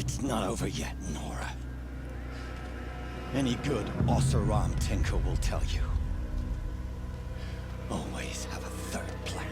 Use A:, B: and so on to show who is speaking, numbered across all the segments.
A: It's not over yet, Nora. Any good Oseram tinker will tell you. Always have a third plan.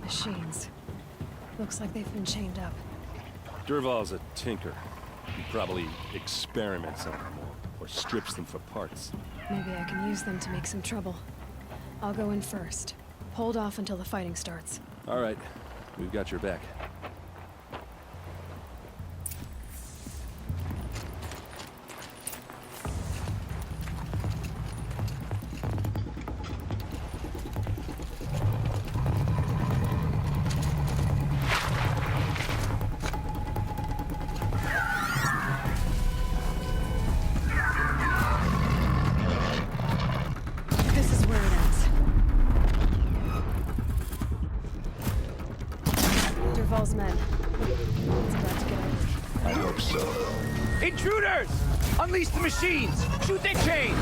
B: Machines. Looks like they've been chained up.
C: Dervahl's a tinker. He probably experiments on them or strips them for parts.
B: Maybe I can use them to make some trouble. I'll go in first. Hold off until the fighting starts.
C: All right, we've got your back.
B: This is where it ends. Dervahl's men. It's about to get ugly.
C: I hope so.
D: Intruders! Unleash the machines! Shoot their chains!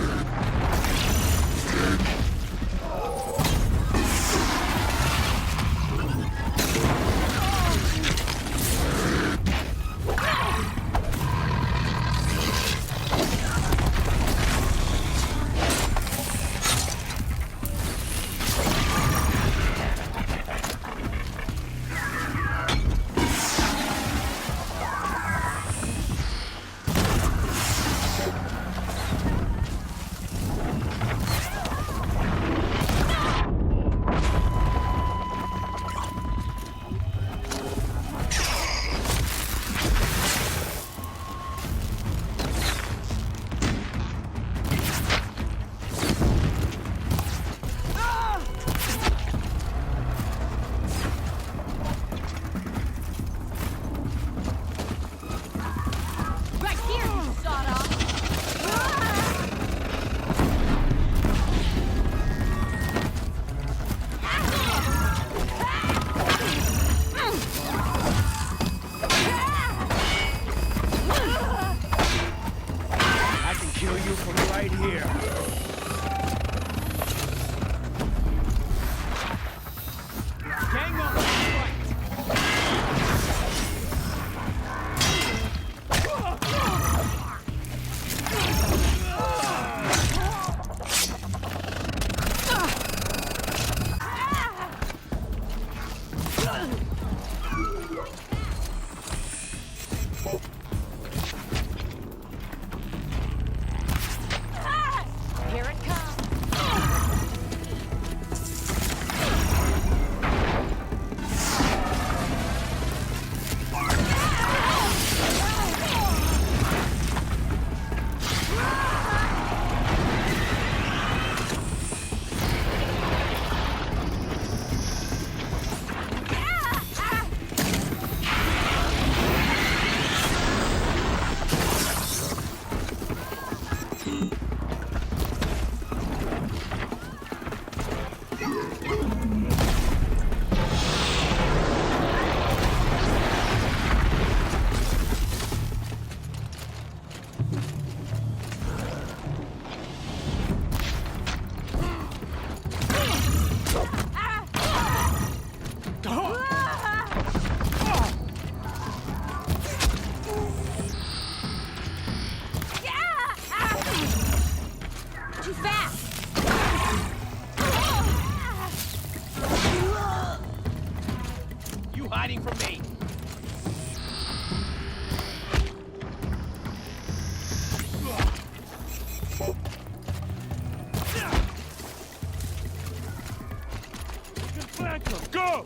C: Flank them! Go!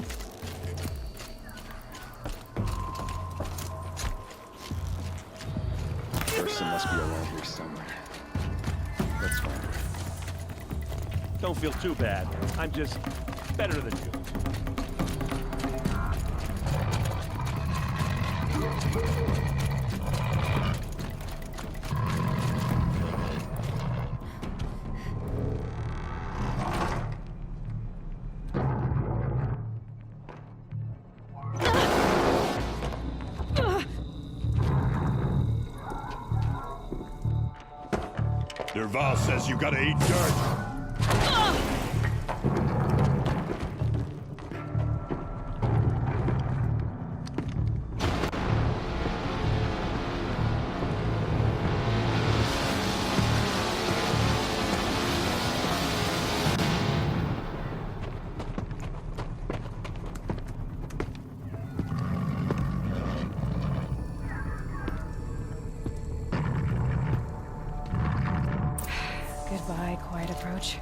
E: Person must be around here somewhere. Let's find her.
D: Don't feel too bad. I'm just better than you.
F: Derval says you gotta eat dirt.
B: Goodbye, quiet approach.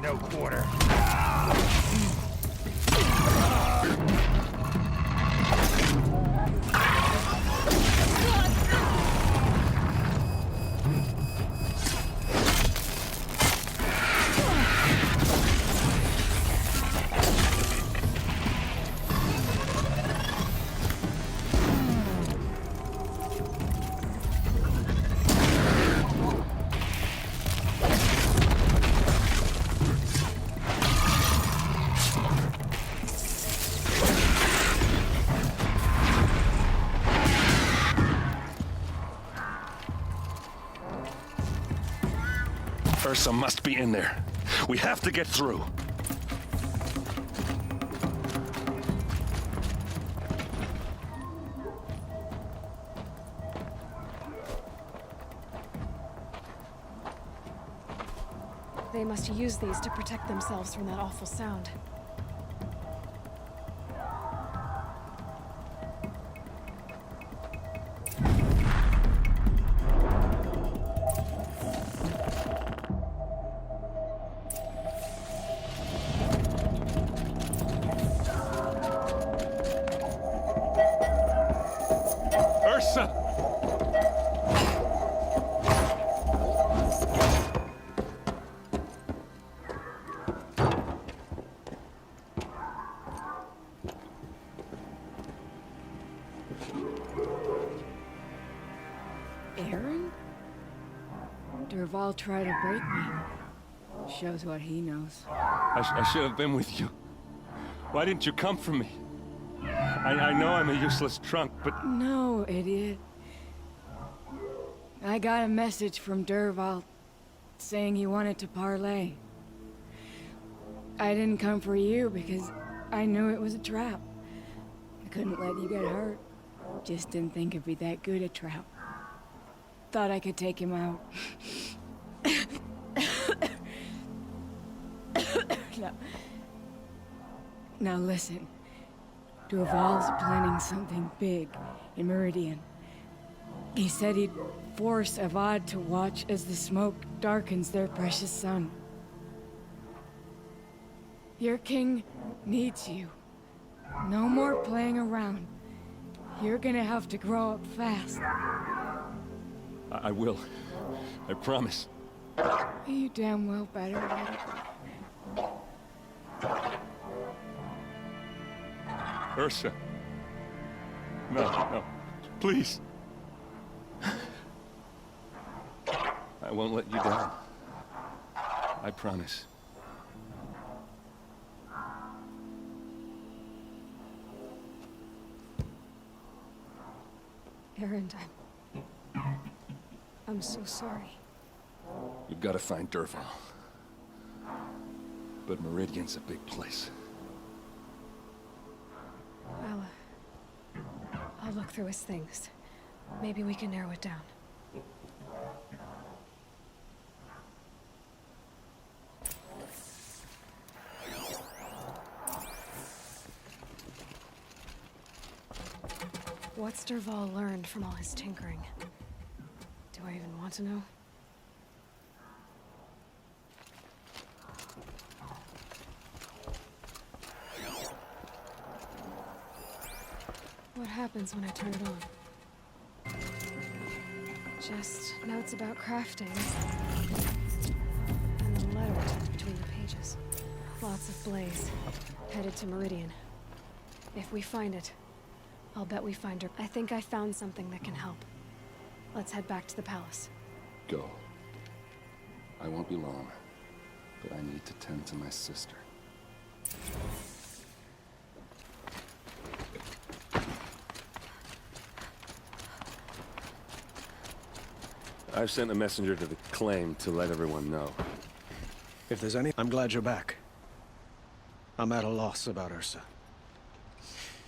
F: No quarter.
C: Ursa must be in there. We have to get through.
B: They must use these to protect themselves from that awful sound.
C: Ursa!
G: Aaron? Derval tried to break me. Shows what he knows.
C: I should have been with you. Why didn't you come for me? I know I'm a useless trunk, but
G: No, idiot. I got a message from Derval saying he wanted to parlay. I didn't come for you because I knew it was a trap. I couldn't let you get hurt. Just didn't think it'd be that good a trap. Thought I could take him out. now, now listen. Derval's planning something big in Meridian. He said he'd force Avad to watch as the smoke darkens their precious sun. Your king needs you. No more playing around. You're gonna have to grow up fast.
C: I will. I promise.
G: You damn well better.
C: Ursa. No. Please. I won't let you down. I promise.
B: Aaron, I'm so sorry.
C: You've got to find Derval. But Meridian's a big place.
B: I'll look through his things. Maybe we can narrow it down. What's Dervahl learned from all his tinkering? Do I even want to know? What happens when I turn it on? Just notes about crafting. And a letter tucked between the pages. Lots of blaze. Headed to Meridian. If we find it, I'll bet we find her. I think I found something that can help. Let's head back to the palace.
E: Go. I won't be long, but I need to tend to my sister.
C: I've sent a messenger to the claim to let everyone know.
H: If there's any, I'm glad you're back. I'm at a loss about Ursa.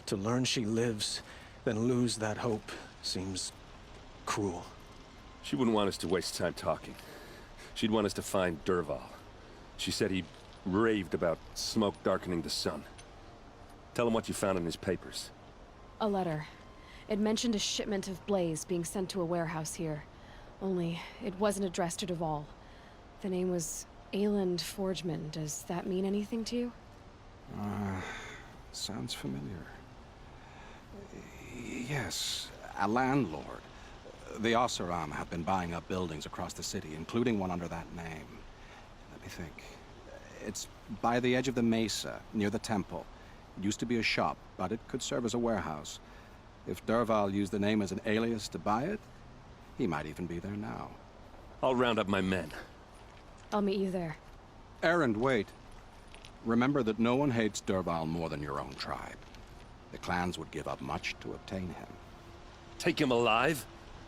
H: To learn she lives, then lose that hope, seems cruel.
C: She wouldn't want us to waste time talking. She'd want us to find Dervahl. She said he raved about smoke darkening the sun. Tell him what you found in his papers.
B: A letter. It mentioned a shipment of blaze being sent to a warehouse here. Only, it wasn't addressed to Dervahl. The name was Ayland Forgeman. Does that mean anything to you?
I: Sounds familiar. Yes, a landlord. The Oseram have been buying up buildings across the city, including one under that name. Let me think. It's by the edge of the mesa, near the temple. It used to be a shop, but it could serve as a warehouse. If Dervahl used the name as an alias to buy it, he might even be there now.
C: I'll round up my men.
B: I'll meet you there.
I: Erend, wait. Remember that no one hates Dervahl more than your own tribe. The clans would give up much to obtain him.
C: Take him alive?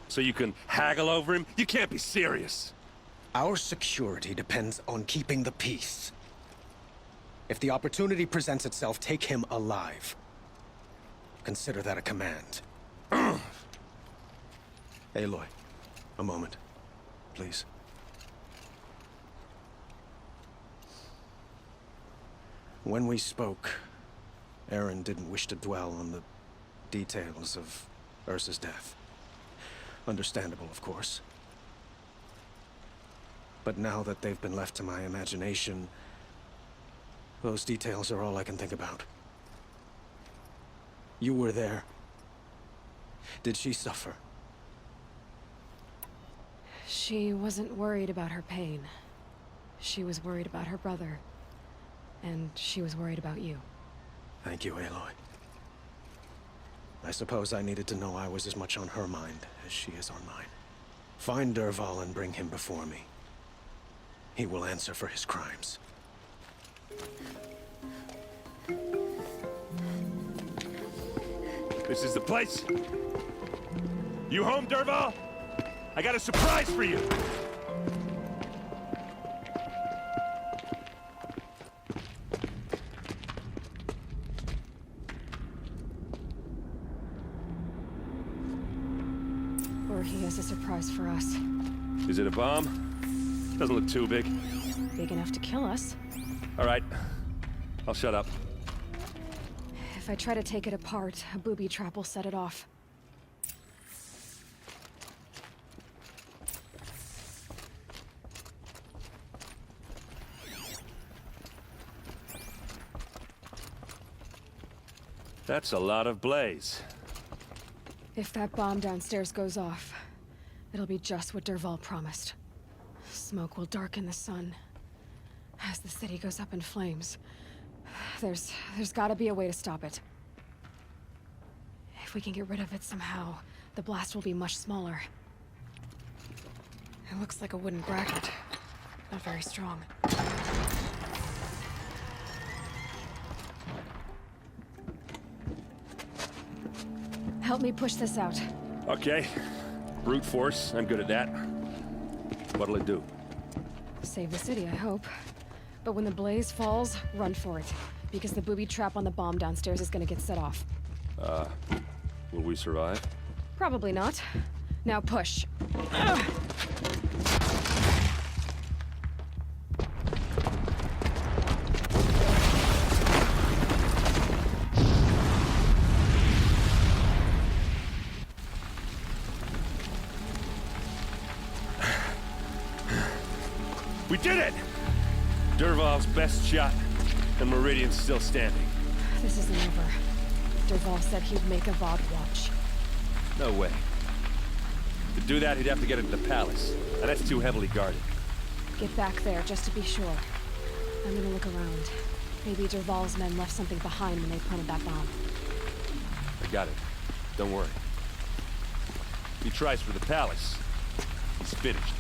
C: So you can haggle over him? You can't be serious.
H: Our security depends on keeping the peace. If the opportunity presents itself, take him alive. Consider that a command. Aloy, a moment, please. When we spoke, Erend didn't wish to dwell on the details of Ursa's death. Understandable, of course. But now that they've been left to my imagination, those details are all I can think about. You were there. Did she suffer?
B: She wasn't worried about her pain. She was worried about her brother. And she was worried about you.
H: Thank you, Aloy. I suppose I needed to know I was as much on her mind as she is on mine. Find Dervahl and bring him before me. He will answer for his crimes.
C: This is the place. You home, Dervahl? I got a surprise for you.
B: Or he has a surprise for us.
C: Is it a bomb? Doesn't look too big.
B: Big enough to kill us.
C: All right. I'll shut up.
B: If I try to take it apart, a booby trap will set it off.
C: That's a lot of blaze.
B: If that bomb downstairs goes off, it'll be just what Dervahl promised. Smoke will darken the sun. As the city goes up in flames, there's gotta be a way to stop it. If we can get rid of it somehow, the blast will be much smaller. It looks like a wooden bracket. Not very strong. Help me push this out.
C: Okay. Brute force. I'm good at that. What'll it do?
B: Save the city, I hope. But when the blaze falls, run for it. Because the booby trap on the bomb downstairs is gonna get set off.
C: Will we survive?
B: Probably not. Now push.
C: We did it! Dervahl's best shot, and Meridian's still standing.
B: This isn't over. Dervahl said he'd make Avad watch.
C: No way. To do that, he'd have to get into the palace, and that's too heavily guarded.
B: Get back there, just to be sure. I'm gonna look around. Maybe Dervahl's men left something behind when they planted that bomb.
C: I got it. Don't worry. If he tries for the palace, he's finished.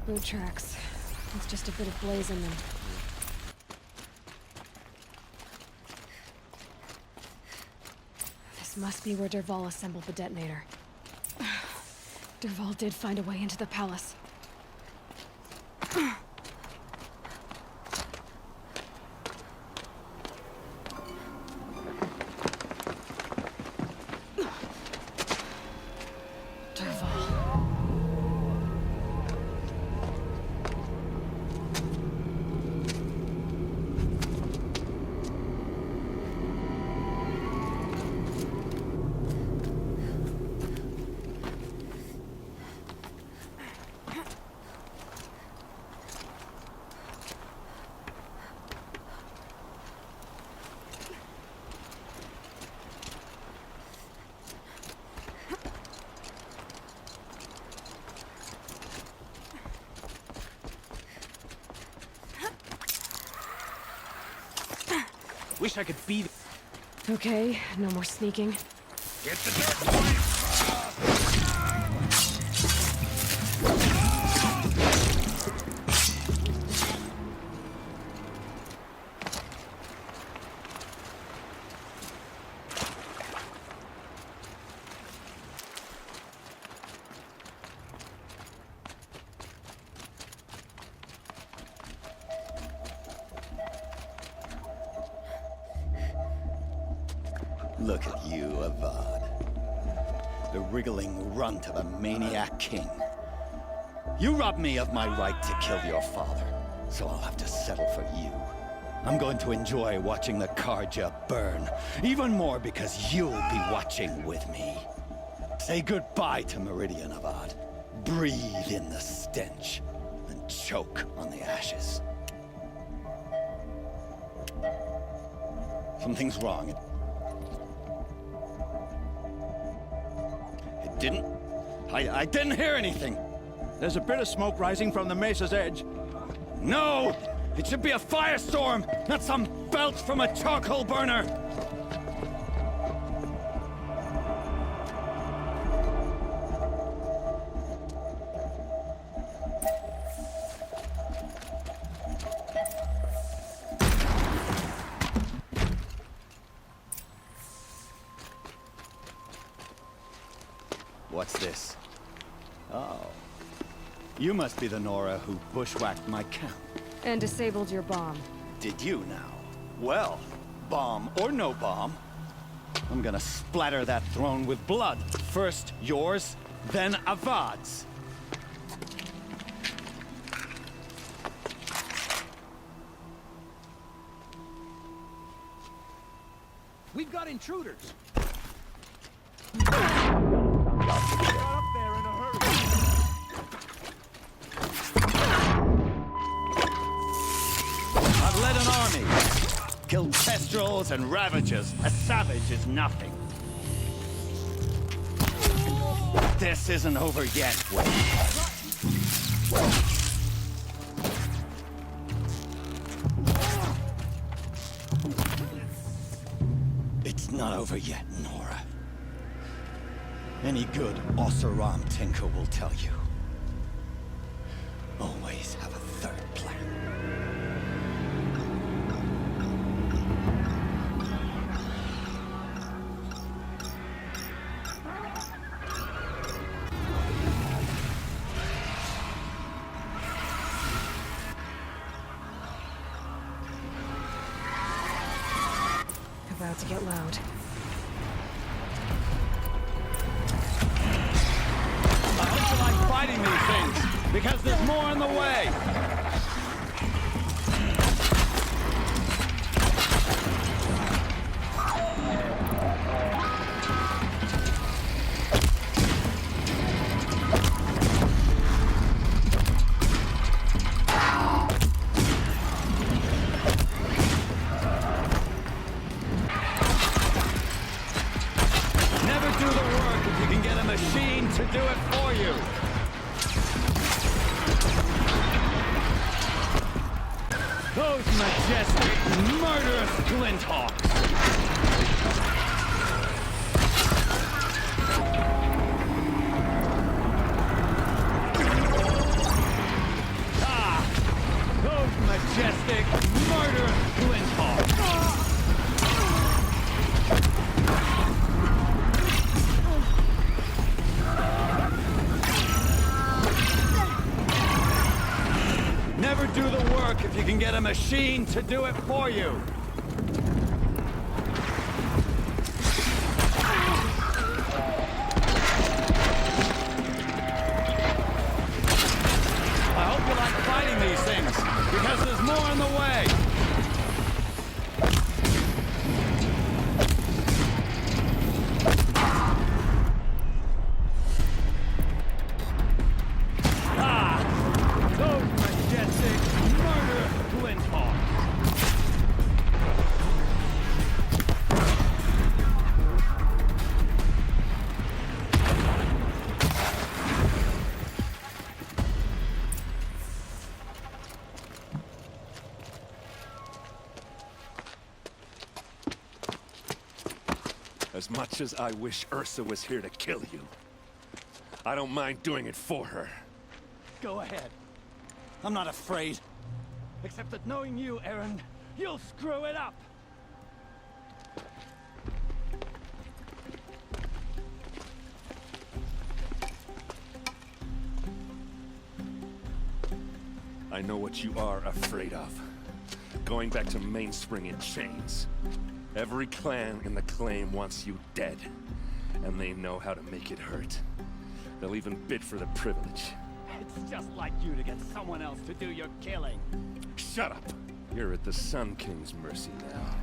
B: Boot tracks. It's just a bit of blaze in them. This must be where Dervahl assembled the detonator. Dervahl did find a way into the palace.
I: Wish I could be.
B: Okay, no more sneaking.
F: Get the dirt, boys!
A: Look at you, Avad. The wriggling runt of a maniac king. You robbed me of my right to kill your father, so I'll have to settle for you. I'm going to enjoy watching the Carja burn, even more because you'll be watching with me. Say goodbye to Meridian, Avad. Breathe in the stench, and choke on the ashes. Something's wrong. I didn't hear anything.
F: There's a bit of smoke rising from the mesa's edge.
A: No! It should be a firestorm, not some belch from a charcoal burner! What's this? Oh. You must be the Nora who bushwhacked my camp.
B: And disabled your bomb.
A: Did you now? Well, bomb or no bomb, I'm gonna splatter that throne with blood. First yours, then Avad's.
F: We've got intruders.
A: I've led an army. Killed kestrels and ravagers. A savage is nothing. This isn't over yet, Wade. It's not over yet, Nora. Any good Oseram tinker will tell you. Always have a third plan.
B: About to get loud.
A: I hope you like fighting these things, because there's more in the way. Those majestic, murderous Glinthawks! Those majestic, murderous Glinthawks! Never do the work if you can get a machine to do it for you. I hope you like fighting these things, because there's more on the way. Those majestic, murderous Glinthawks!
C: As much as I wish Ursa was here to kill you, I don't mind doing it for her.
A: Go ahead. I'm not afraid. Except that knowing you, Aaron, you'll screw it up!
C: I know what you are afraid of. Going back to Mainspring in chains. Every clan in the claim wants you dead. And they know how to make it hurt. They'll even bid for the privilege.
A: It's just like you to get someone else to do your killing.
C: Shut up! You're at the Sun King's mercy now.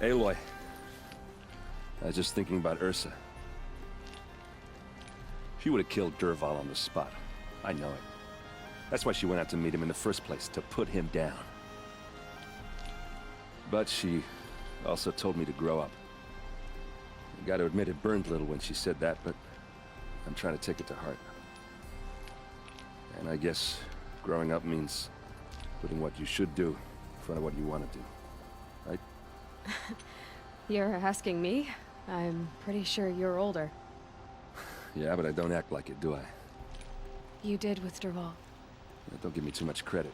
C: Aloy, I was just thinking about Ursa. She would have killed Dervahl on the spot. I know it. That's why she went out to meet him in the first place, to put him down. But she also told me to grow up. I gotta admit it burned a little when she said that, but I'm trying to take it to heart. And I guess growing up means putting what you should do in front of what you want to do. Right?
B: You're asking me? I'm pretty sure you're older.
C: Yeah, but I don't act like it, do I?
B: You did with Dervahl.
C: Yeah, don't give me too much credit.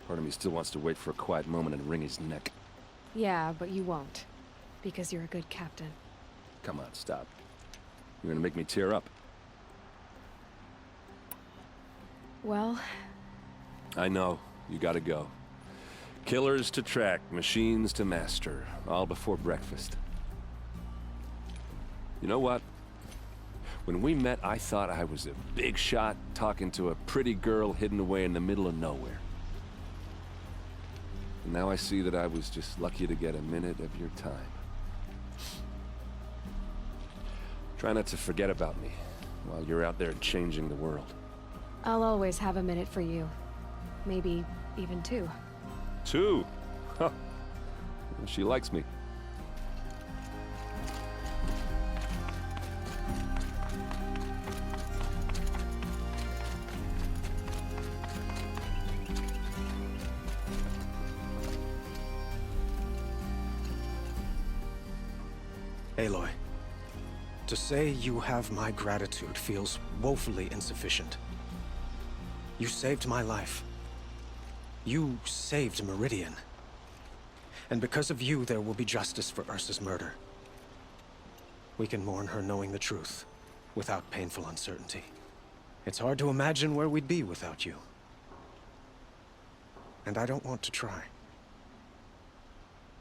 C: Part of me still wants to wait for a quiet moment and wring his neck.
B: Yeah, but you won't. Because you're a good captain.
C: Come on, stop. You're gonna make me tear up.
B: Well...
C: I know. You gotta go. Killers to track, machines to master. All before breakfast. You know what? When we met, I thought I was a big shot talking to a pretty girl hidden away in the middle of nowhere. And now I see that I was just lucky to get a minute of your time. Try not to forget about me while you're out there changing the world.
B: I'll always have a minute for you. Maybe even two.
C: Two? Huh. She likes me.
H: Aloy, to say you have my gratitude feels woefully insufficient. You saved my life. You saved Meridian. And because of you, there will be justice for Ursa's murder. We can mourn her knowing the truth, without painful uncertainty. It's hard to imagine where we'd be without you. And I don't want to try.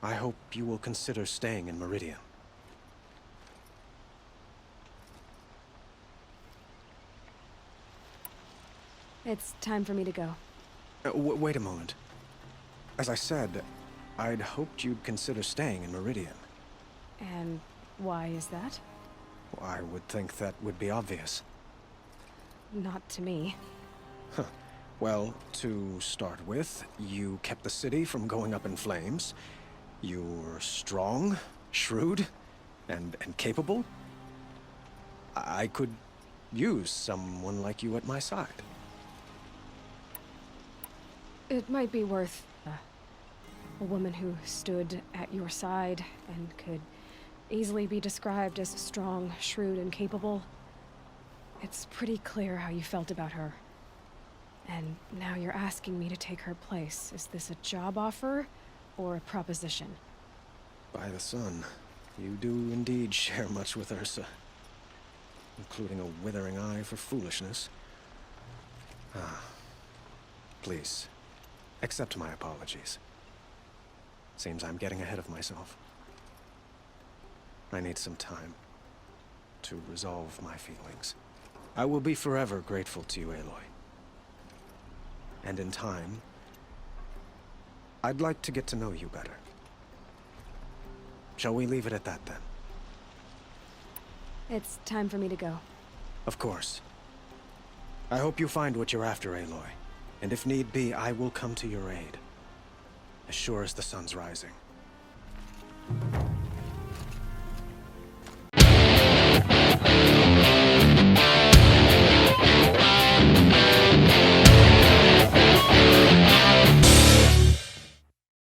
H: I hope you will consider staying in Meridian.
B: It's time for me to go.
H: Wait a moment. As I said, I'd hoped you'd consider staying in Meridian.
B: And why is that?
H: I would think that would be obvious.
B: Not to me.
H: Well, to start with, you kept the city from going up in flames. You were strong, shrewd, and capable. I could use someone like you at my side.
B: It might be worth a woman who stood at your side and could easily be described as strong, shrewd, and capable. It's pretty clear how you felt about her. And now you're asking me to take her place. Is this a job offer or a proposition?
H: By the sun, you do indeed share much with Ursa, including a withering eye for foolishness. Please, accept my apologies. Seems I'm getting ahead of myself. I need some time to resolve my feelings. I will be forever grateful to you, Aloy. And in time, I'd like to get to know you better. Shall we leave it at that, then?
B: It's time for me to go.
H: Of course. I hope you find what you're after, Aloy. And if need be, I will come to your aid. As sure as the sun's rising.